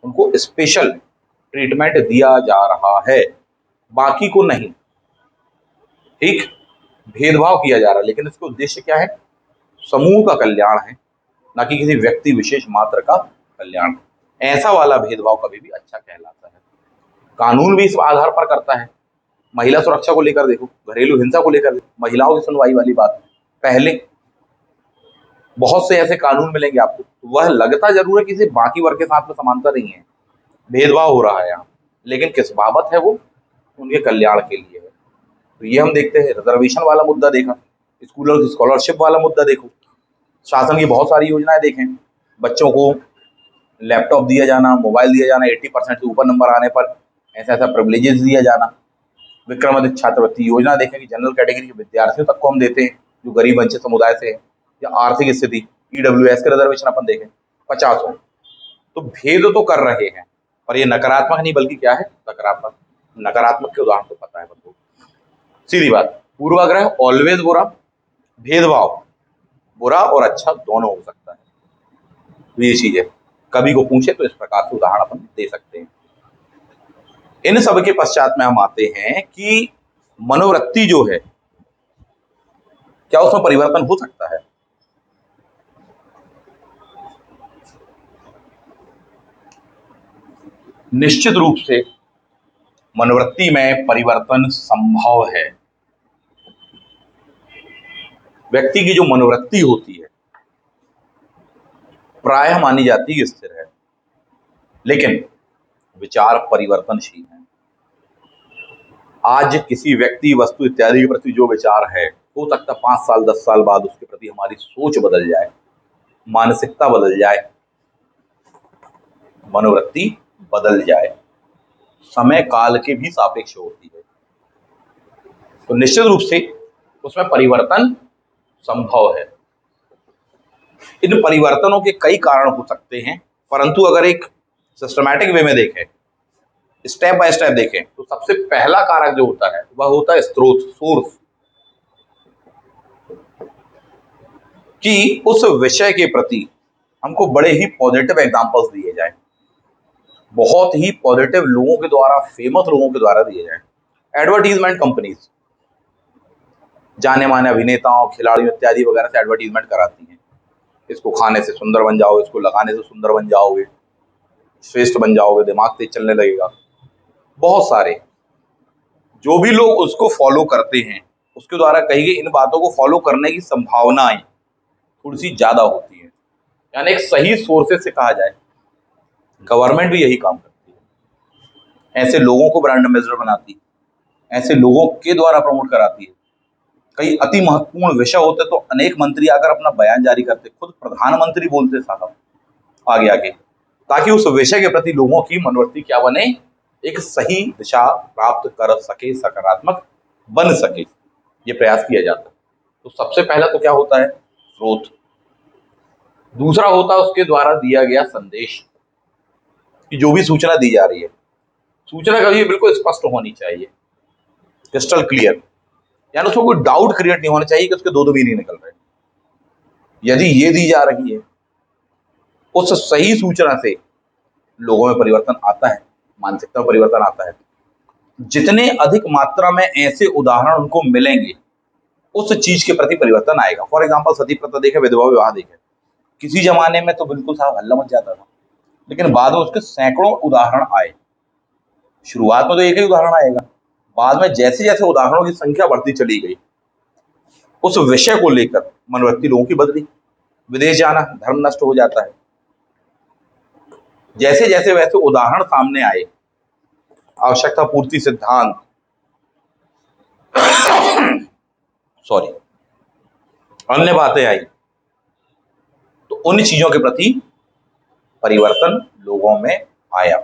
उनको स्पेशल ट्रीटमेंट दिया जा रहा है, बाकी को नहीं। ठीक, भेदभाव किया जा रहा है, लेकिन इसका उद्देश्य क्या है? समूह का कल्याण है, ना कि किसी व्यक्ति विशेष मात्र का कल्याण। ऐसा वाला भेदभाव कभी भी अच्छा कहलाता है। कानून भी इस आधार पर करता है। महिला सुरक्षा को लेकर देखो, घरेलू हिंसा को लेकर देखो, महिलाओं की सुनवाई वाली बात, पहले बहुत से ऐसे कानून मिलेंगे आपको, वह लगता जरूर है किसी बाकी वर्ग के साथ में समानता नहीं है, भेदभाव हो रहा है यहाँ, लेकिन किस बाबत है? वो उनके कल्याण के लिए है। तो ये हम देखते हैं। रिजर्वेशन वाला मुद्दा देखा, स्कूलों की स्कॉलरशिप वाला मुद्दा देखो, शासन की बहुत सारी योजनाएं देखें, बच्चों को लैपटॉप दिया जाना, मोबाइल दिया जाना, 80% से ऊपर नंबर आने पर ऐसा ऐसा प्रिविलेजेस दिया जाना। विक्रमादित्य छात्रवृत्ति योजना देखें कि जनरल कैटेगरी के विद्यार्थियों तक को हम देते हैं जो गरीब वंचित समुदाय से है, या आर्थिक स्थिति, ईडब्ल्यूएस के रिजर्वेशन अपन देखें 50 हो। तो भेद तो कर रहे हैं, और ये नकारात्मक नहीं बल्कि क्या है? सकारात्मक। नकारात्मक के उदाहरण तो पता है बंधु, सीधी बात। पूर्वाग्रह ऑलवेज बुरा, भेदभाव बुरा और अच्छा दोनों हो सकता है। तो ये चीज है, कभी को पूछे तो इस प्रकार से उदाहरण अपन दे सकते हैं। इन सब के पश्चात में हम आते हैं कि मनोवृत्ति जो है, क्या उसमें परिवर्तन हो सकता है? निश्चित रूप से मनोवृत्ति में परिवर्तन संभव है। व्यक्ति की जो मनोवृत्ति होती है प्रायः मानी जाती है स्थिर है, लेकिन विचार परिवर्तनशील है। आज किसी व्यक्ति, वस्तु इत्यादि के प्रति जो विचार है, हो सकता 5 साल 10 साल बाद उसके प्रति हमारी सोच बदल जाए, मानसिकता बदल जाए, मनोवृत्ति बदल जाए। समय काल के भी सापेक्ष होती है, तो निश्चित रूप से उसमें परिवर्तन संभव है। इन परिवर्तनों के कई कारण हो सकते हैं, परंतु अगर एक सिस्टमैटिक वे में देखें, स्टेप बाय स्टेप देखें, तो सबसे पहला कारक जो होता है वह होता है स्रोत, सोर्स, कि उस विषय के प्रति हमको बड़े ही पॉजिटिव एग्जांपल्स दिए जाए, बहुत ही पॉजिटिव लोगों के द्वारा, फेमस लोगों के द्वारा दिए जाए। एडवर्टीजमेंट कंपनीज जाने माने अभिनेताओं, खिलाड़ियों इत्यादि वगैरह से एडवर्टीजमेंट कराती हैं, इसको खाने से सुंदर बन जाओगे, इसको लगाने से सुंदर बन जाओगे, श्रेष्ठ बन जाओगे, दिमाग तेज चलने लगेगा। बहुत सारे जो भी लोग उसको फॉलो करते हैं, उसके द्वारा कही गई इन बातों को फॉलो करने की संभावनाएं थोड़ी सी ज्यादा होती है। यानी एक सही सोर्सेस से कहा जाए गवर्नमेंट भी यही काम करती है, ऐसे लोगों को ब्रांड एम्बेसडर बनाती है, ऐसे लोगों के द्वारा प्रमोट कराती है। कई अति महत्वपूर्ण विषय होते तो अनेक मंत्री आकर अपना बयान जारी करते, खुद प्रधानमंत्री बोलते साहब आगे आगे, ताकि उस विषय के प्रति लोगों की मनोवृत्ति क्या बने, एक सही दिशा प्राप्त कर सके, सकारात्मक बन सके, ये प्रयास किया जाता है। तो सबसे पहला तो क्या होता है, स्रोत। दूसरा होता है उसके द्वारा दिया गया संदेश, कि जो भी सूचना दी जा रही है, सूचना कभी बिल्कुल स्पष्ट होनी चाहिए, क्रिस्टल क्लियर, यानी उसमें कोई डाउट क्रिएट नहीं होना चाहिए कि उसके दो मीनिंग निकल रहे हैं। यदि ये दी जा रही है, उस सही सूचना से लोगों में परिवर्तन आता है, मानसिकता में परिवर्तन आता है। जितने अधिक मात्रा में ऐसे उदाहरण उनको मिलेंगे, उस चीज के प्रति परिवर्तन आएगा। फॉर एग्जाम्पल, सती प्रथा देखे, विधवा विवाह देखे, किसी जमाने में तो बिल्कुल साहब हल्ला मच जाता था, लेकिन बाद में उसके सैकड़ों उदाहरण आए। शुरुआत में तो एक ही उदाहरण आएगा, बाद में जैसे जैसे उदाहरणों की संख्या बढ़ती चली गई, उस विषय को लेकर मनोवृत्ति लोगों की बदली। विदेश जाना, धर्म नष्ट हो जाता है। जैसे जैसे वैसे उदाहरण सामने आए, आवश्यकता पूर्ति सिद्धांत, सॉरी, अन्य बातें आई, तो उन चीजों के प्रति परिवर्तन लोगों में आया।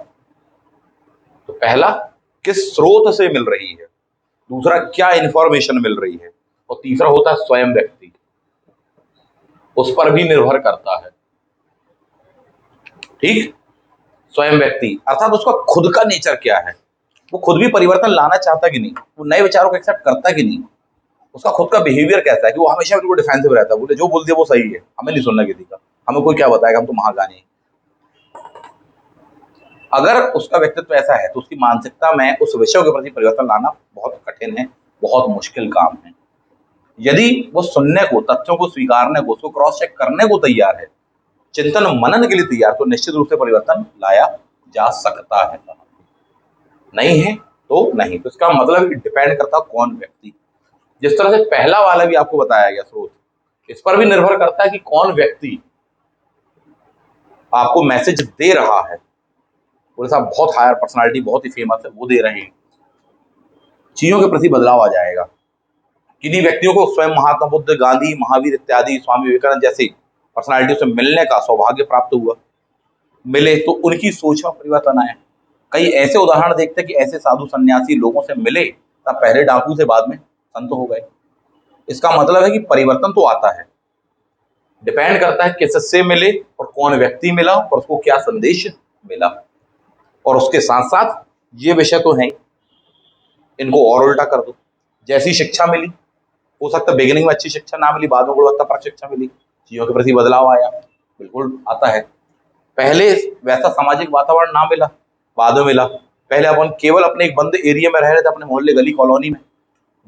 तो पहला, किस स्रोत से मिल रही है, दूसरा क्या इंफॉर्मेशन मिल रही है, और तीसरा होता है स्वयं व्यक्ति, उस पर भी निर्भर करता है। ठीक, स्वयं व्यक्ति अर्थात उसका खुद का नेचर क्या है, वो खुद भी परिवर्तन लाना चाहता कि नहीं, वो नए विचारों को एक्सेप्ट करता कि नहीं, उसका खुद का बिहेवियर कैसा है, कि वो हमेशा बिल्कुल डिफेंसिव रहता है, बोले जो बोल दिया वो सही है, हमें नहीं सुनना किसी का, हमें कोई क्या बताएगा, हम तो महाज्ञानी हैं। अगर उसका व्यक्तित्व ऐसा है तो उसकी मानसिकता में उस विषय के प्रति परिवर्तन लाना बहुत कठिन है, बहुत मुश्किल काम है। यदि वो सुनने को, तथ्यों को स्वीकारने को, उसको क्रॉस चेक करने को तैयार है, चिंतन मनन के लिए तैयार, तो निश्चित रूप से परिवर्तन लाया जा सकता है। नहीं है तो नहीं, तो इसका मतलब डिपेंड करता है कौन व्यक्ति। जिस तरह से पहला वाला भी आपको बताया गया स्रोत, इस पर भी निर्भर करता है कि कौन व्यक्ति आपको मैसेज दे रहा है। बोले साहब बहुत हायर पर्सनालिटी, बहुत ही फेमस है, वो दे रहे हैं, चीजों के प्रति बदलाव आ जाएगा। किन्हीं व्यक्तियों को स्वयं महात्मा बुद्ध, गांधी, महावीर इत्यादि, स्वामी विवेकानंद जैसी पर्सनालिटी से मिलने का सौभाग्य प्राप्त हुआ, मिले तो उनकी सोच में परिवर्तन आया। कई ऐसे उदाहरण देखते हैं कि ऐसे साधु सन्यासी लोगों से मिले, तब पहले डाकू से बाद में संत हो गए। इसका मतलब है कि परिवर्तन तो आता है, डिपेंड करता है किससे मिले और कौन व्यक्ति मिला और उसको क्या संदेश मिला। और उसके साथ साथ ये विषय तो है, इनको और उल्टा कर दो, जैसी शिक्षा मिली, हो सकता है बिगिनिंग में अच्छी शिक्षा ना मिली, बाद में गुणवत्तापरक शिक्षा मिली, चीजों के प्रति बदलाव आया, बिल्कुल आता है। पहले वैसा सामाजिक वातावरण ना मिला, बाद में मिला। पहले अपन केवल अपने एक बंद एरिया में रह रहे थे, अपने मोहल्ले, गली, कॉलोनी में,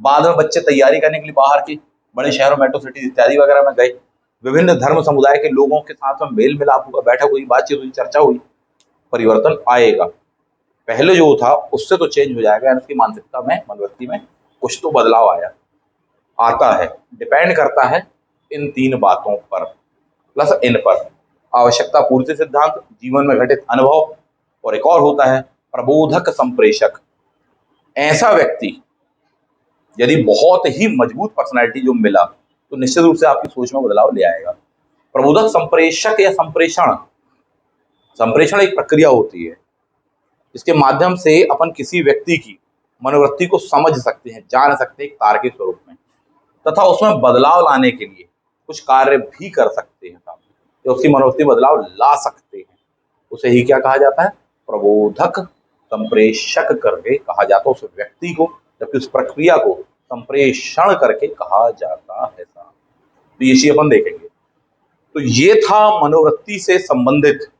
बाद में बच्चे तैयारी करने के लिए बाहर की बड़े शहरों, मेट्रो सिटी इत्यादि वगैरह में गए, विभिन्न धर्म समुदाय के लोगों के साथ में मेल मिलाप हुआ, बैठक हुई, बातचीत हुई, चर्चा हुई, परिवर्तन आएगा। पहले जो था उससे तो चेंज हो जाएगा, यानी उसकी मानसिकता में, मनोवृत्ति में कुछ तो बदलाव आया, आता है। डिपेंड करता है इन तीन बातों पर प्लस इन पर, आवश्यकता पूर्ति सिद्धांत, जीवन में घटित अनुभव, और एक और होता है प्रबोधक संप्रेषक। ऐसा व्यक्ति यदि बहुत ही मजबूत पर्सनैलिटी जो मिला, तो निश्चित रूप से आपकी सोच में बदलाव ले आएगा। प्रबोधक संप्रेषक या संप्रेषण, संप्रेषण एक प्रक्रिया होती है, इसके माध्यम से अपन किसी व्यक्ति की मनोवृत्ति को समझ सकते हैं, जान सकते हैं एक तार्किक स्वरूप में, तथा उसमें बदलाव लाने के लिए कुछ कार्य भी कर सकते हैं, तो उसकी मनोवृत्ति बदलाव ला सकते हैं। उसे ही क्या कहा जाता है, प्रबोधक संप्रेषक करके कहा जाता है उस व्यक्ति को, जबकि उस प्रक्रिया को संप्रेषण करके कहा जाता है। तो ये चीज अपन देखेंगे। तो ये था मनोवृत्ति से संबंधित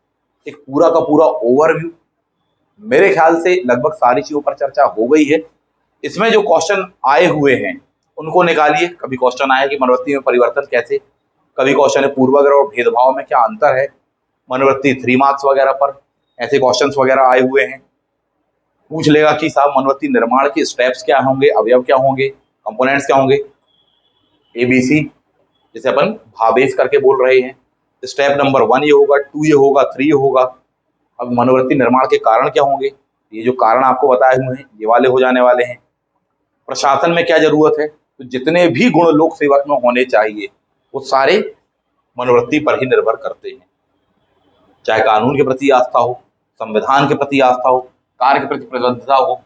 एक पूरा का पूरा ओवरव्यू। मेरे ख्याल से लगभग सारी चीजों पर चर्चा हो गई है। इसमें जो क्वेश्चन आए हुए हैं उनको निकालिए। कभी क्वेश्चन आया कि मनोवृत्ति में परिवर्तन कैसे, कभी क्वेश्चन है पूर्वाग्रह और भेदभाव में क्या अंतर है, मनोवृत्ति 3 मार्क्स वगैरह पर ऐसे क्वेश्चंस वगैरह आए हुए हैं। पूछ लेगा कि साहब मनोवृत्ति निर्माण के स्टेप्स क्या होंगे, अवयव क्या होंगे, कंपोनेंट्स क्या होंगे, ABC, जिसे अपन भावेश करके बोल रहे हैं। स्टेप नंबर 1 ये होगा, 2 ये होगा, 3 ये होगा, अब मनोवृत्ति निर्माण के कारण क्या होंगे, ये जो कारण आपको बताए हुए हैं ये वाले हो जाने वाले हैं। प्रशासन में क्या जरूरत है, तो जितने भी गुण लोक सेवक में होने चाहिए वो सारे मनोवृत्ति पर ही निर्भर करते हैं। चाहे कानून के प्रति आस्था हो, संविधान के प्रति आस्था हो, कार्य के प्रति प्रतिबद्धता हो,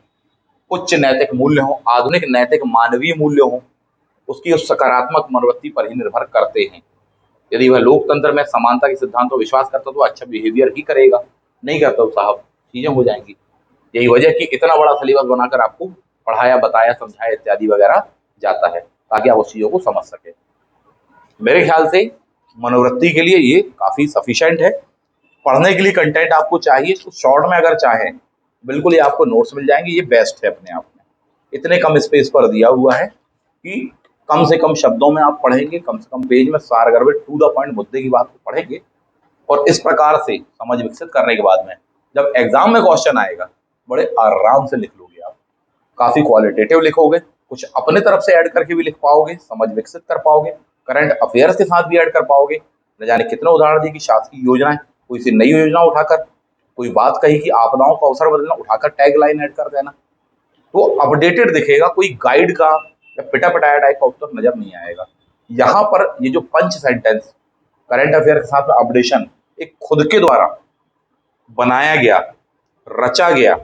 उच्च नैतिक मूल्य हो, आधुनिक नैतिक मानवीय मूल्य हो, उसकी उस सकारात्मक मनोवृत्ति पर ही निर्भर करते हैं। यदि वह लोकतंत्र में समानता के सिद्धांत पर विश्वास करता तो अच्छा बिहेवियर ही करेगा, नहीं करता तो साहब चीजें हो जाएंगी। यही वजह कि इतना बड़ा सिलेबस बनाकर आपको पढ़ाया, बताया, समझाया इत्यादि वगैरह जाता है, ताकि आप उस चीजों को समझ सके। मेरे ख्याल से मनोवृत्ति के लिए ये काफी सफिशिएंट है। पढ़ने के लिए कंटेंट आपको चाहिए तो शॉर्ट में अगर चाहें बिल्कुल ये आपको नोट्स मिल जाएंगे, ये बेस्ट है अपने आप में। इतने कम स्पेस पर दिया हुआ है कि कम से कम शब्दों में आप पढ़ेंगे, कम से कम पेज में सारगर्भित टू द पॉइंट मुद्दे की बात को पढ़ेंगे, और इस प्रकार से समझ विकसित करने के बाद में जब एग्जाम में क्वेश्चन आएगा बड़े आराम से लिख लोगे आप। काफी क्वालिटेटिव लिखोगे, कुछ अपने तरफ से ऐड करके भी लिख पाओगे, समझ विकसित कर पाओगे, करंट अफेयर्स के साथ भी ऐड कर पाओगे। न जाने कितने उदाहरण दिए कि शासकीय योजनाएं, कोई सी नई योजना उठाकर, कोई बात कही कि आपदाओं का अवसर बदलना, उठाकर टैग लाइन ऐड कर देना, तो अपडेटेड दिखेगा, कोई गाइड का या पिटा पिटाया टाइप का उत्तर नजर नहीं आएगा। यहाँ पर ये जो पंच सेंटेंस करंट अफेयर के साथ में अपडेशन एक खुद के द्वारा बनाया गया, रचा गया,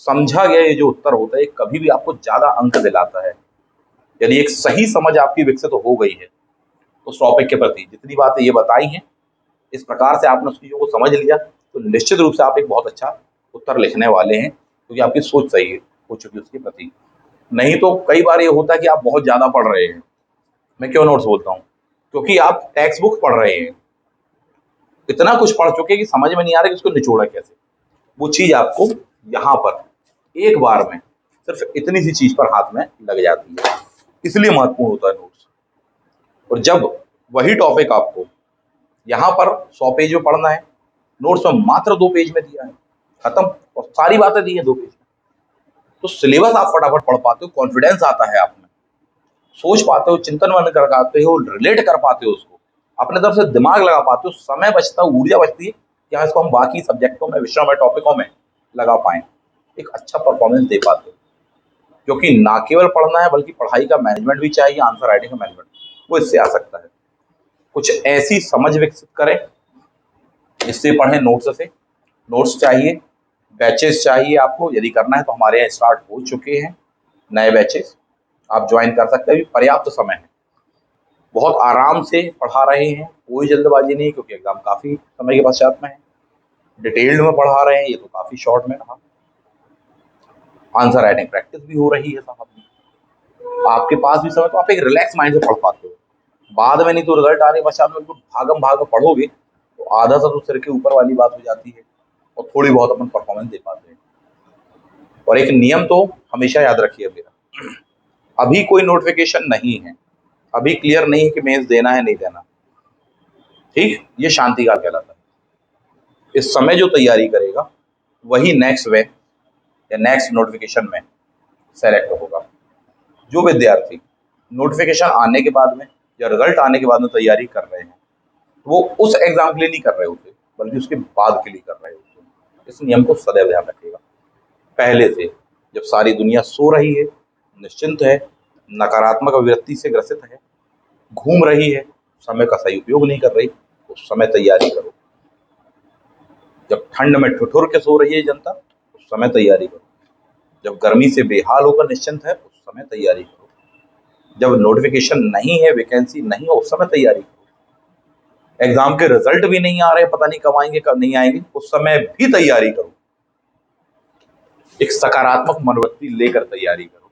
समझा गया ये जो उत्तर होता है, कभी भी आपको ज्यादा अंक दिलाता है। यदि एक सही समझ आपकी विकसित हो गई है तो उस टॉपिक के प्रति जितनी बातें ये बताई हैं, इस प्रकार से आपने उस चीजों को समझ लिया तो निश्चित रूप से आप एक बहुत अच्छा उत्तर लिखने वाले हैं, क्योंकि आपकी सोच सही हो चुकी है उसके प्रति। नहीं तो कई बार ये होता है कि आप बहुत ज्यादा पढ़ रहे हैं। मैं क्यों नोट्स बोलता हूँ, क्योंकि आप टेक्स्ट बुक पढ़ रहे हैं, इतना कुछ पढ़ चुके हैं कि समझ में नहीं आ रहा कि उसको निचोड़ा कैसे। वो चीज आपको यहाँ पर एक बार में सिर्फ इतनी सी चीज पर हाथ में लग जाती है, इसलिए महत्वपूर्ण होता है नोट्स। और जब वही टॉपिक आपको यहाँ पर 100 पेज में पढ़ना है, नोट्स में मात्र 2 पेज में दिया है, खत्म, और सारी बातें दी है 2 पेज में, तो सिलेबस आप फटाफट पढ़ पाते हो, कॉन्फिडेंस आता है आप में, सोच पाते हो, चिंतन मन कर पाते हो, रिलेट कर पाते हो, उसको अपने तरफ से दिमाग लगा पाते हो, समय बचता है, ऊर्जा बचती है कि हाँ इसको हम बाकी सब्जेक्टों में, विषयों में, टॉपिकों में लगा पाए, एक अच्छा परफॉर्मेंस दे पाते हो। क्योंकि ना केवल पढ़ना है बल्कि पढ़ाई का मैनेजमेंट भी चाहिए, आंसर राइटिंग का मैनेजमेंट, वो इससे आ सकता है। कुछ ऐसी समझ विकसित करें जिससे पढ़ें नोट्स से। नोट्स चाहिए, बैचेस चाहिए आपको, यदि करना है तो हमारे यहाँ स्टार्ट हो चुके हैं नए बैचेस, आप ज्वाइन कर सकते हैं, अभी पर्याप्त समय है, बहुत आराम से पढ़ा रहे हैं, कोई जल्दबाजी नहीं, क्योंकि एग्जाम काफी समय के पश्चात में है। डिटेल्ड में पढ़ा रहे हैं, ये तो काफी शॉर्ट में रहा। आंसर राइटिंग प्रैक्टिस भी हो रही है साहब, आपके पास भी समय, तो आप एक रिलैक्स माइंड से पढ़ पाते हो। बाद में नहीं तो रिजल्ट आने के पश्चात में भागम भाग पढ़ोगे तो आधा सा तो सिर के ऊपर वाली बात हो जाती है, और थोड़ी बहुत अपन परफॉर्मेंस दे पाते हैं। और एक नियम तो हमेशा याद रखिए मेरा, अभी कोई नोटिफिकेशन नहीं है, अभी क्लियर नहीं है कि मेंस देना है नहीं देना, ठीक, ये शांति काल कहलाता है। इस समय जो तैयारी करेगा वही नेक्स्ट वे या नेक्स्ट नोटिफिकेशन में सेलेक्ट होगा। जो विद्यार्थी नोटिफिकेशन आने के बाद में या रिजल्ट आने के बाद में तैयारी कर रहे हैं, वो उस एग्जाम के लिए नहीं कर रहे होते, बल्कि उसके बाद के लिए कर रहे होते हैं। इस नियम को सदैव ध्यान रखिएगा। पहले से जब सारी दुनिया सो रही है, निश्चिंत है, नकारात्मक अभिव्यक्ति से ग्रसित है, घूम रही है, समय का सही उपयोग नहीं कर रही, उस समय तैयारी करो। जब ठंड में ठिठुर के सो रही है जनता, उस समय तैयारी करो। जब गर्मी से बेहाल होकर निश्चिंत है, उस समय तैयारी करो। जब नोटिफिकेशन नहीं है, वैकेंसी नहीं है, उस समय तैयारी करो। एग्जाम के रिजल्ट भी नहीं आ रहे, पता नहीं कब आएंगे कब नहीं आएंगे, उस समय भी तैयारी करो। एक सकारात्मक मनोवृत्ति लेकर तैयारी करो,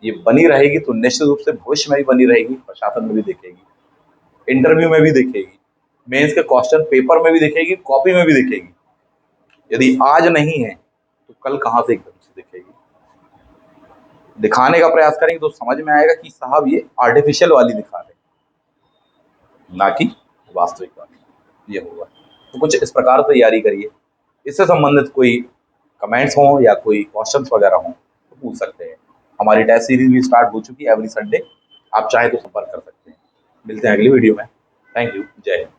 ये बनी रहेगी तो निश्चित रूप से भविष्य में भी बनी रहेगी, प्रशासन में भी दिखेगी, इंटरव्यू में भी दिखेगी, मेंस के क्वेश्चन पेपर में भी दिखेगी, कॉपी में भी दिखेगी। यदि आज नहीं है तो कल कहां से एकदम से दिखेगी। दिखाने का प्रयास करेंगे तो समझ में आएगा कि साहब ये आर्टिफिशियल वाली दिखा रहे, ना कि वास्तविक वाली, ये होगा। तो कुछ इस प्रकार तैयारी करिए। इससे संबंधित कोई कमेंट्स हों या कोई क्वेश्चंस वगैरह हों तो पूछ सकते हैं। हमारी टेस्ट सीरीज भी स्टार्ट हो चुकी है एवरी संडे, आप चाहे तो संपर्क कर सकते हैं। मिलते हैं अगली वीडियो में। थैंक यू, जय हिंद।